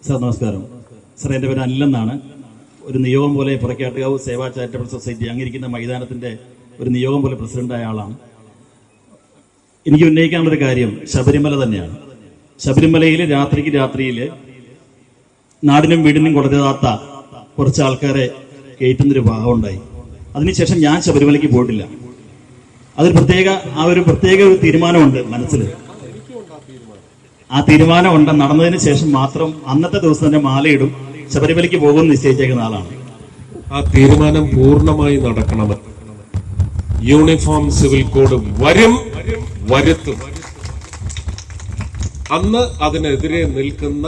Sir നമസ്കാരം. Sir, എൻ്റെ പേര് അനിലെന്നാണ്. ഒരു നിയോഗം പോലെ പുറക്കാട്ടുകാവ് സേവാ ചാരിറ്റബിൾ സൊസൈറ്റി അങ്ങിരിക്കുന്ന മൈതാനത്തിൻ്റെ ഒരു നിയോഗം പോലെ പ്രസിഡന്റായ ആളാണ്. എനിക്ക് ഉന്നയിക്കാനുള്ളൊരു കാര്യം ശബരിമല തന്നെയാണ്. ശബരിമലയിൽ രാത്രിയിൽ നാടിനും വീടിനും കൊടുക്കാത്ത കുറച്ച് ആൾക്കാരെ കയറ്റുന്നൊരു ഭാഗമുണ്ടായി. അതിനുശേഷം ഞാൻ ശബരിമലയ്ക്ക് പോയിട്ടില്ല. ഒരു പ്രത്യേക ഒരു തീരുമാനമുണ്ട് മനസ്സിൽ. ആ തീരുമാനം നടന്നതിന് ശേഷം മാത്രം അന്നത്തെ ദിവസം തന്നെ മാലയിടും, ശബരിമലയ്ക്ക് പോകുമെന്ന് നിശ്ചയിച്ചേക്കുന്ന ആളാണ്. ആ തീരുമാനം പൂർണ്ണമായി നടക്കണമെന്ന് യൂണിഫോം സിവിൽ കോഡ് വരുത്തും. അന്ന് അതിനെതിരെ നിൽക്കുന്ന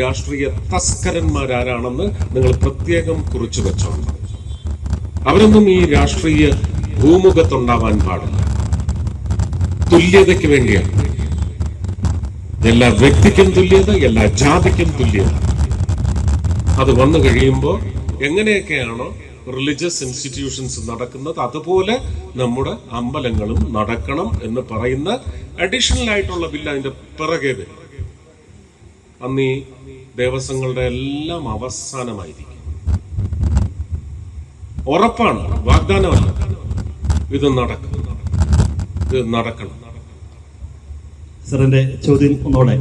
രാഷ്ട്രീയ തസ്കരന്മാരാരാണെന്ന് നിങ്ങൾ പ്രത്യേകം കുറിച്ചു വെച്ചോളണം. അവരൊന്നും ഈ രാഷ്ട്രീയ ഭൂമുഖത്തുണ്ടാവാൻ പാടില്ല. തുല്യതയ്ക്ക് വേണ്ടിയാണ്. എല്ലാ വ്യക്തിക്കും തുല്യത, എല്ലാ ജാതിക്കും തുല്യത. അത് വന്നു കഴിയുമ്പോൾ എങ്ങനെയൊക്കെയാണോ റിലീജിയസ് ഇൻസ്റ്റിറ്റ്യൂഷൻസ് നടക്കുന്നത് അതുപോലെ നമ്മുടെ അമ്പലങ്ങളും നടക്കണം എന്ന് പറയുന്ന അഡീഷണൽ ആയിട്ടുള്ള ബില്ല് അതിന്റെ പിറകെ വരും. അന്ന് ഈ ദേവസ്വങ്ങളുടെ എല്ലാം അവസാനമായിരിക്കും. ഉറപ്പാണ്, വാഗ്ദാനമല്ല. ഇത് നടക്കണം. സാറിന്റെ ചോദ്യം ഒന്നോടെ